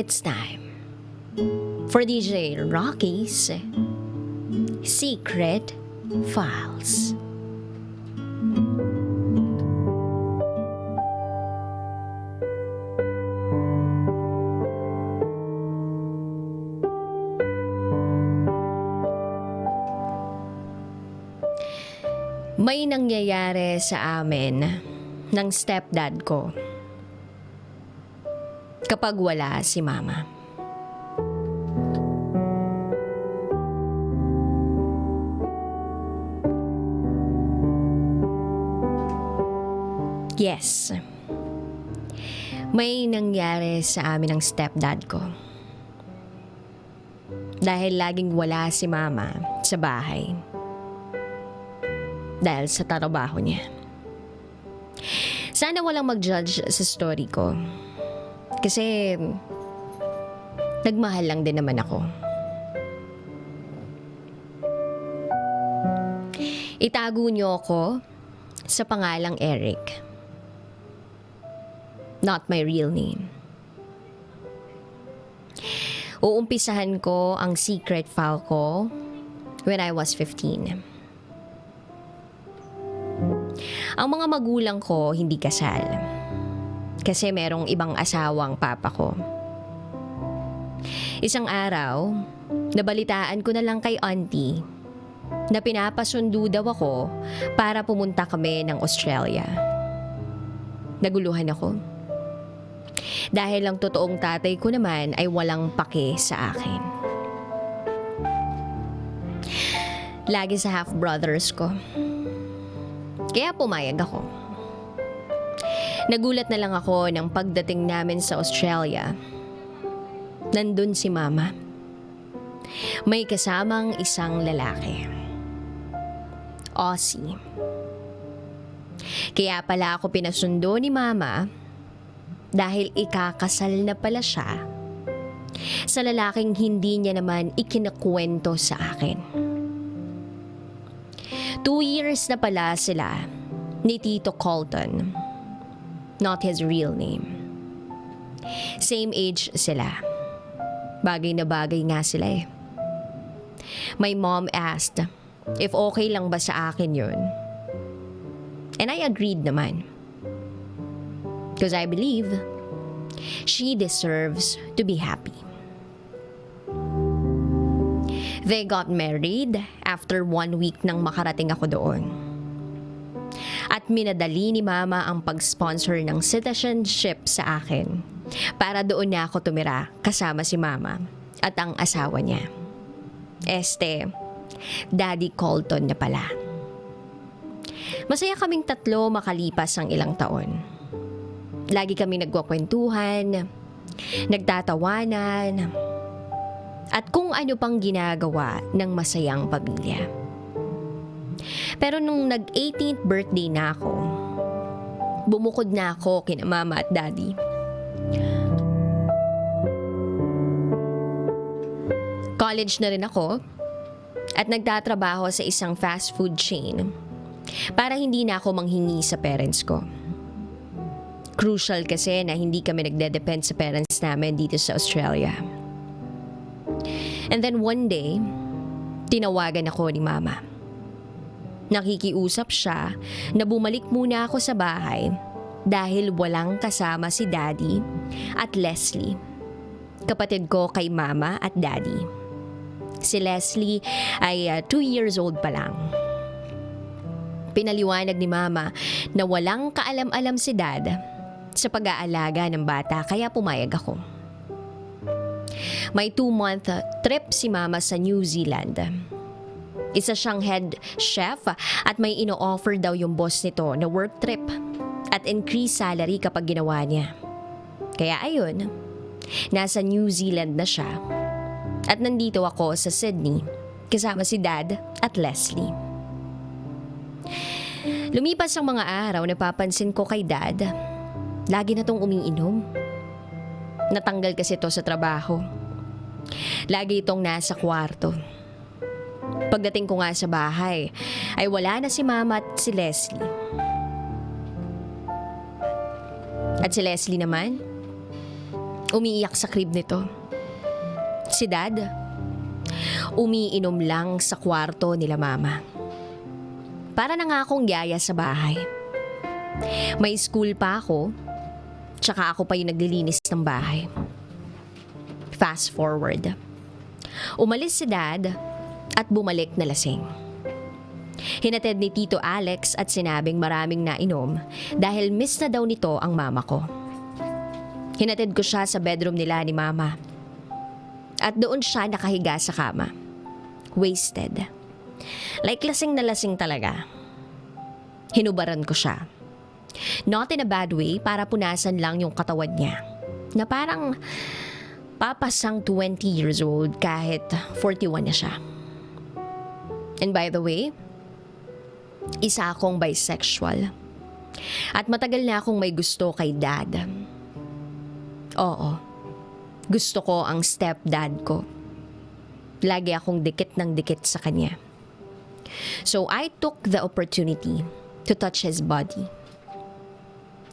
It's time for DJ Rocky's Secret Files. May nangyayari sa amin ng stepdad ko kapag wala si mama. Yes, may nangyari sa amin ng stepdad ko. Dahil laging wala si mama sa bahay. Dahil sa trabaho niya. Sana walang mag-judge sa story ko. Kasi nagmahal lang din naman ako. Itago niyo ako sa pangalang Eric. Not my real name. Uumpisahan ko ang secret file ko when I was 15. Ang mga magulang ko hindi kasal. Kasi merong ibang asawang papa ko. Isang araw, nabalitaan ko na lang kay auntie na pinapasundo daw ako para pumunta kami ng Australia. Naguluhan ako. Dahil ang totoong tatay ko naman ay walang pake sa akin. Lagi sa half-brothers ko. Kaya pumayag ako. Nagulat na lang ako ng pagdating namin sa Australia. Nandun si mama. May kasamang isang lalaki. Aussie. Kaya pala ako pinasundo ni mama dahil ikakasal na pala siya sa lalaking hindi niya naman ikinakwento sa akin. 2 years na pala sila ni Tito Colton. Not his real name. Same age sila. Bagay na bagay nga sila eh. My mom asked if okay lang ba sa akin yun. And I agreed naman. Because I believe she deserves to be happy. They got married after 1 week nang makarating ako doon. At minadali ni mama ang pag-sponsor ng citizenship sa akin para doon na ako tumira kasama si mama at ang asawa niya. Daddy Colton na pala. Masaya kaming tatlo makalipas ang ilang taon. Lagi kaming nagkukwentuhan, nagtatawanan, at kung ano pang ginagawa ng masayang pamilya. Pero nung nag-18th birthday na ako, bumukod na ako kina mama at daddy. College na rin ako at nagtatrabaho sa isang fast food chain para hindi na ako manghingi sa parents ko. Crucial kasi na hindi kami nagde-depend sa parents namin dito sa Australia. And then one day, tinawagan ako ni mama. Nakikiusap siya na bumalik muna ako sa bahay dahil walang kasama si daddy at Leslie. Kapatid ko kay mama at daddy. Si Leslie ay 2 years old pa lang. Pinaliwanag ni mama na walang kaalam-alam si dad sa pag-aalaga ng bata kaya pumayag ako. May 2-month trip si mama sa New Zealand. Isa siyang head chef at may ino-offer daw yung boss nito na work trip at increased salary kapag ginawa niya. Kaya ayun, nasa New Zealand na siya. At nandito ako sa Sydney kasama si dad at Leslie. Lumipas ang mga araw, napapansin ko kay dad, lagi na tong umiinom. Natanggal kasi ito sa trabaho. Lagi itong nasa kwarto. Pagdating ko nga sa bahay, ay wala na si mama at si Leslie. At si Leslie naman, Umiiyak sa crib nito. Si Dad, umiinom lang sa kwarto nila Mama. Para na nga akong yaya sa bahay. May school pa ako, tsaka ako pa yung naglilinis ng bahay. Fast forward. Umalis si Dad at bumalik na lasing. Hinatid ni Tito Alex at sinabing maraming nainom dahil miss na daw nito ang mama ko. Hinatid ko siya sa bedroom nila ni Mama. At doon siya nakahiga sa kama. Wasted. Like lasing na lasing talaga. Hinubaran ko siya. Not in a bad way, para punasan lang yung katawan niya. Na parang papasang 20 years old kahit 41 na siya. And by the way, isa akong bisexual. At matagal na akong may gusto kay Dad. Oo. Gusto ko ang stepdad ko. Lagi akong dikit ng dikit sa kanya. So I took the opportunity to touch his body.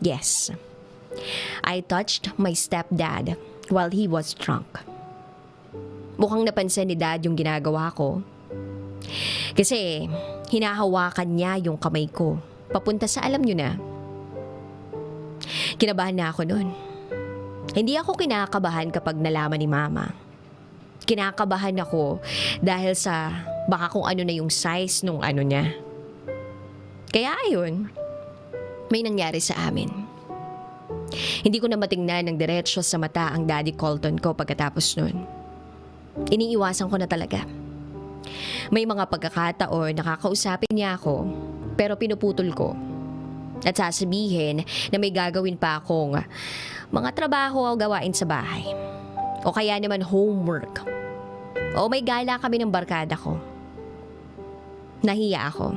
Yes. I touched my stepdad while he was drunk. Mukhang napansin ni Dad yung ginagawa ko. Kasi hinahawakan niya yung kamay ko papunta sa alam niyo na. Kinabahan na ako noon. Hindi ako kinakabahan kapag nalaman ni Mama. Kinakabahan ako dahil sa baka kung ano na yung size nung ano niya. Kaya ayun, may nangyari sa amin. Hindi ko na matingnan ng diretsyo sa mata ang Daddy Colton ko pagkatapos nun. Iniiwasan ko na talaga. May mga pagkakataon nakakausapin niya ako pero pinuputol ko. At sasabihin na may gagawin pa akong mga trabaho o gawain sa bahay. O kaya naman homework. O may gala kami ng barkada ko. Nahiya ako.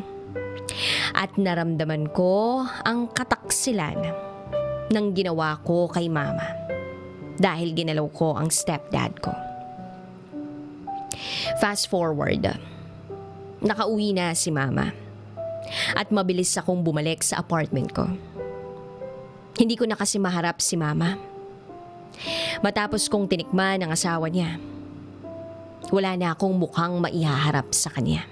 At naramdaman ko ang kataksilan ng ginawa ko kay Mama. Dahil ginalaw ko ang stepdad ko. Fast forward. Nakauwi na si Mama. At mabilis akong bumalik sa apartment ko. Hindi ko na kasi maharap si Mama. Matapos kong tinikman ang asawa niya, wala na akong mukhang maihaharap sa kanya.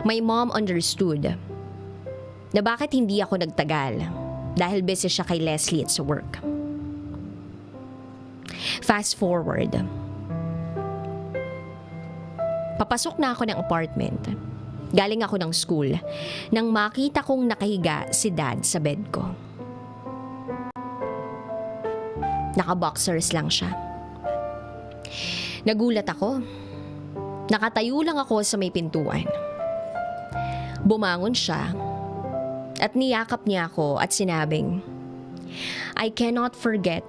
My mom understood na bakit hindi ako nagtagal dahil busy siya kay Leslie at sa work. Fast forward. Papasok na ako ng apartment. Galing ako ng school nang makita kong nakahiga si Dad sa bed ko. Naka-boxers lang siya. Nagulat ako. Nakatayo lang ako sa may pintuan. Bumangon siya at niyakap niya ako at sinabing, "I cannot forget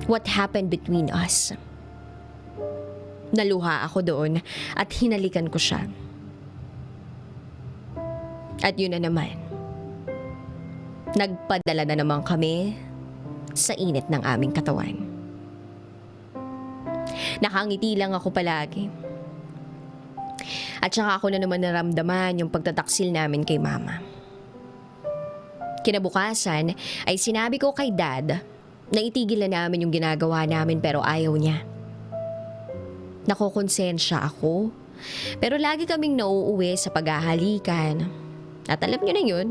what happened between us." Naluha ako doon at hinalikan ko siya. At yun na naman. Nagpadala na naman kami sa init ng aming katawan. Nakangiti lang ako palagi. At saka ako na naman naramdaman yung pagtataksil namin kay Mama. Kinabukasan ay sinabi ko kay Dad na itigil na namin yung ginagawa namin pero ayaw niya. Nakokonsensya ako, pero lagi kaming nauuwi sa paghahalikan. At alam niyo na yun.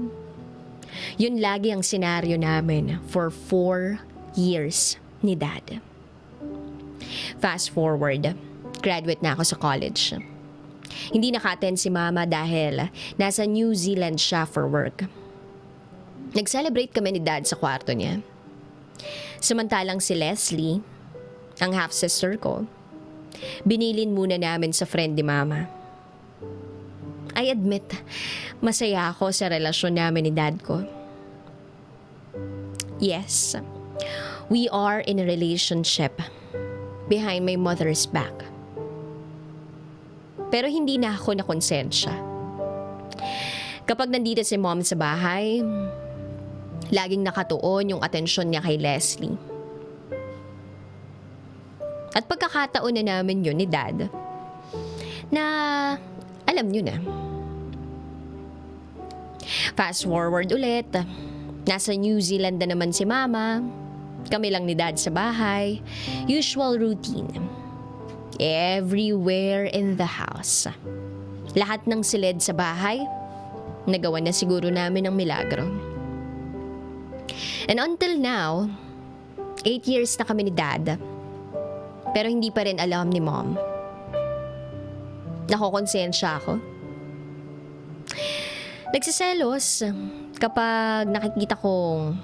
Yun lagi ang senaryo namin for 4 years ni Dad. Fast forward, graduate na ako sa college. Hindi naka-attend si Mama dahil nasa New Zealand siya for work. Nag-celebrate kami ni Dad sa kwarto niya. Samantalang si Leslie, ang half-sister ko, binilin muna namin sa friend ni Mama. I admit, masaya ako sa relasyon namin ni Dad ko. Yes, we are in a relationship behind my mother's back. Pero hindi na ako nakonsensya. Kapag nandito si Mom sa bahay, laging nakatuon yung atensyon niya kay Leslie. At pagkakataon na namin yun ni Dad, na alam nyo na. Fast forward ulit, nasa New Zealand na naman si Mama, Kami lang ni Dad sa bahay. Usual routine. Everywhere in the house. Lahat ng silid sa bahay, nagawa na siguro namin ng milagro. And until now, 8 years na kami ni Dad. Pero hindi pa rin alam ni Mom. Nakokonsensya ako. Nagsiselos kapag nakikita kong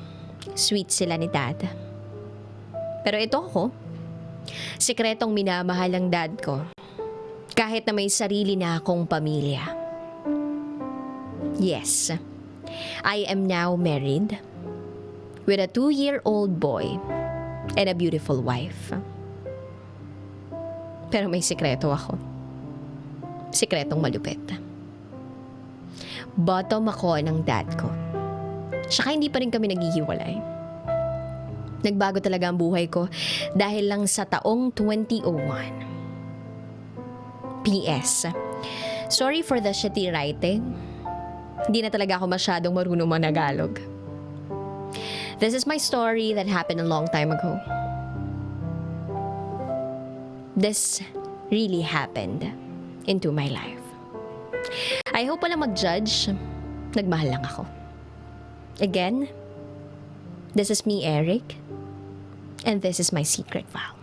sweet sila ni Dad. Pero ito ako, sikretong minamahal ang dad ko. Kahit na may sarili na akong pamilya. Yes, I am now married with a 2-year-old boy and a beautiful wife. Pero may sikreto ako. Sikretong malupit. Bottom ako ng dad ko. Saka hindi pa rin kami naghihiwalay. Nagbago talaga ang buhay ko dahil lang sa taong 2001. PS. Sorry for the shitty writing. Hindi na talaga ako masyadong marunong managalog. This is my story that happened a long time ago. This really happened into my life. I hope walang mag-judge. Nagmahal lang ako. Again, this is me, Eric. And this is my secret vow.